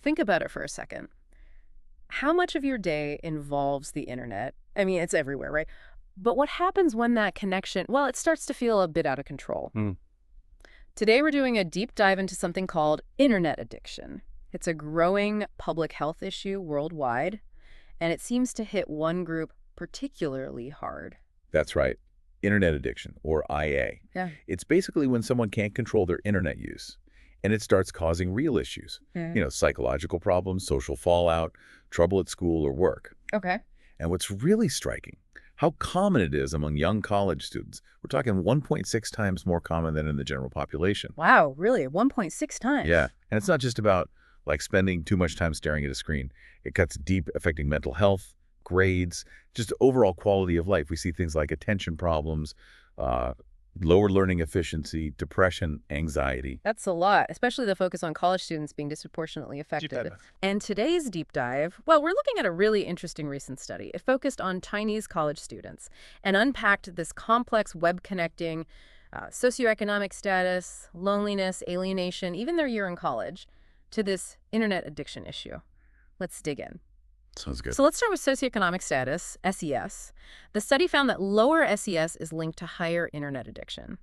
think about it for a second. How much of your day involves the internet? I mean, it's everywhere, right? But what happens when that connection, well, it starts to feel a bit out of control. Today, we're doing a deep dive into something called internet addiction. It's a growing public health issue worldwide, and it seems to hit one group particularly hard. That's right. Internet addiction, or IA. Yeah. It's basically when someone can't control their internet use, and it starts causing real issues. Psychological problems, social fallout, trouble at school or work. Okay. And what's really striking, how common it is among young college students. We're talking 1.6 times more common than in the general population. Wow, really? 1.6 times? Yeah. And it's not just about spending too much time staring at a screen. It cuts deep, affecting mental health, grades, just overall quality of life. We see things like attention problems, lower learning efficiency, depression, anxiety. That's a lot, especially the focus on college students being disproportionately affected. And today's deep dive, well, we're looking at a really interesting recent study. It focused on Chinese college students and unpacked this complex web connecting socioeconomic status, loneliness, alienation, even their year in college, to this internet addiction issue. Let's dig in. Sounds good. So let's start with socioeconomic status, SES. The study found that lower SES is linked to higher internet addiction.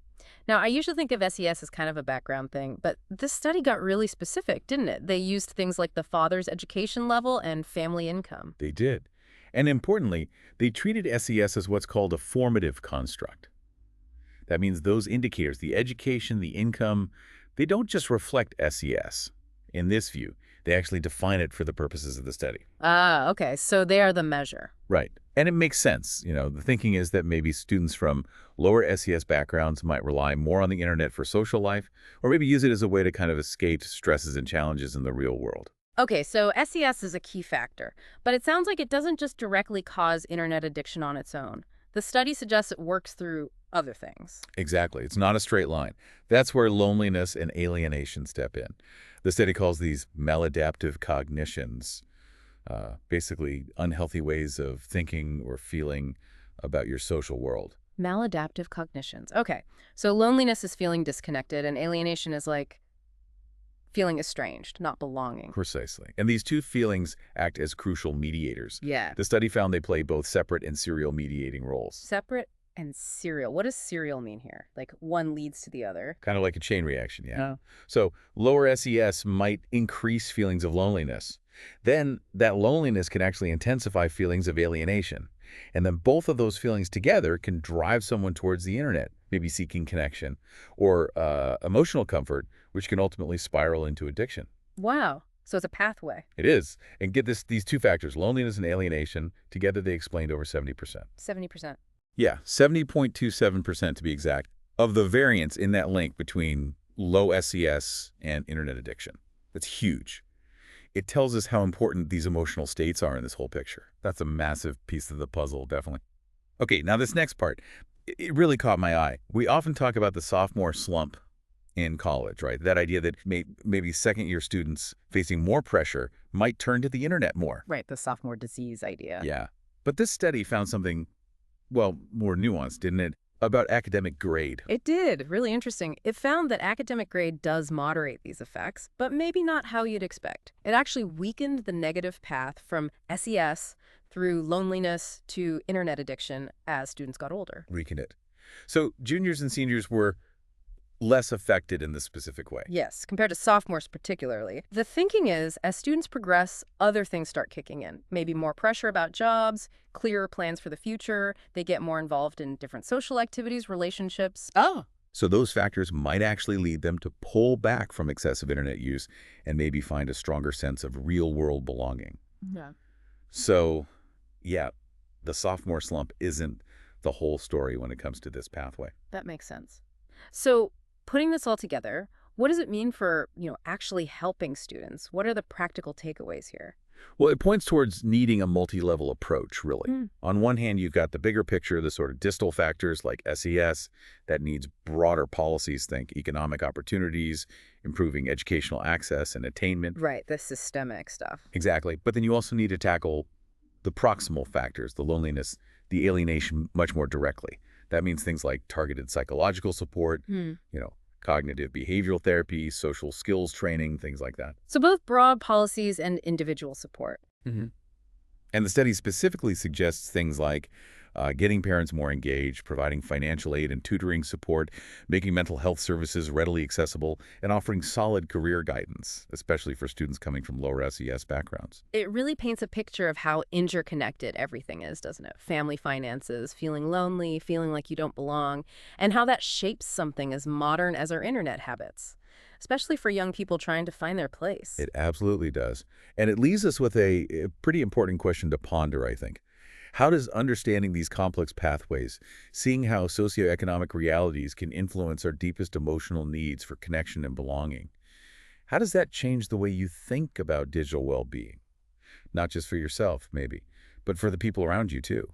Now, I usually think of SES as kind of a background thing, but this study got really specific, didn't it? They used things like the father's education level and family income. They did. And importantly, they treated SES as what's called a formative construct. That means those indicators, the education, the income, they don't just reflect SES. In this view, they actually define it for the purposes of the study. Ah, okay. So they are the measure. Right. And it makes sense. The thinking is that maybe students from lower SES backgrounds might rely more on the internet for social life, or maybe use it as a way to kind of escape stresses and challenges in the real world. Okay, so SES is a key factor, but it sounds like it doesn't just directly cause internet addiction on its own. The study suggests it works through other things. Exactly. It's not a straight line. That's where loneliness and alienation step in. The study calls these maladaptive cognitions, basically unhealthy ways of thinking or feeling about your social world. Maladaptive cognitions. Okay, so loneliness is feeling disconnected, and alienation is like feeling estranged, not belonging. Precisely. And these two feelings act as crucial mediators. Yeah. The study found they play both separate and serial mediating roles. Separate and serial. What does serial mean here? Like one leads to the other? Kind of like a chain reaction, yeah. Oh. So lower SES might increase feelings of loneliness. Then that loneliness can actually intensify feelings of alienation. And then both of those feelings together can drive someone towards the internet, maybe seeking connection or emotional comfort, which can ultimately spiral into addiction. Wow. So it's a pathway. It is. And get this, these two factors, loneliness and alienation, together they explained over 70%. 70%. Yeah, 70.27% to be exact, of the variance in that link between low SES and internet addiction. That's huge. It tells us how important these emotional states are in this whole picture. That's a massive piece of the puzzle, definitely. Okay, now this next part, it really caught my eye. We often talk about the sophomore slump in college, right? That idea that maybe second-year students facing more pressure might turn to the internet more. Right, the sophomore disease idea. Yeah. But this study found something, well, more nuanced, didn't it? About academic grade. It did. Really interesting. It found that academic grade does moderate these effects, but maybe not how you'd expect. It actually weakened the negative path from SES through loneliness to internet addiction as students got older. Weakened it. So juniors and seniors were less affected in this specific way. Yes, compared to sophomores particularly. The thinking is, as students progress, other things start kicking in. Maybe more pressure about jobs, clearer plans for the future. They get more involved in different social activities, relationships. Oh. So those factors might actually lead them to pull back from excessive internet use and maybe find a stronger sense of real-world belonging. Yeah. So, yeah, the sophomore slump isn't the whole story when it comes to this pathway. That makes sense. So, putting this all together, what does it mean for, actually helping students? What are the practical takeaways here? Well, it points towards needing a multi-level approach, really. On one hand, you've got the bigger picture, the sort of distal factors like SES that needs broader policies, think economic opportunities, improving educational access and attainment. Right, the systemic stuff. Exactly. But then you also need to tackle the proximal factors, the loneliness, the alienation much more directly. That means things like targeted psychological support, cognitive behavioral therapy, social skills training, things like that. So both broad policies and individual support. And the study specifically suggests things like getting parents more engaged, providing financial aid and tutoring support, making mental health services readily accessible, and offering solid career guidance, especially for students coming from lower SES backgrounds. It really paints a picture of how interconnected everything is, doesn't it? Family finances, feeling lonely, feeling like you don't belong, and how that shapes something as modern as our internet habits, especially for young people trying to find their place. It absolutely does. And it leaves us with a pretty important question to ponder, I think. How does understanding these complex pathways, seeing how socioeconomic realities can influence our deepest emotional needs for connection and belonging, how does that change the way you think about digital well-being? Not just for yourself, maybe, but for the people around you, too.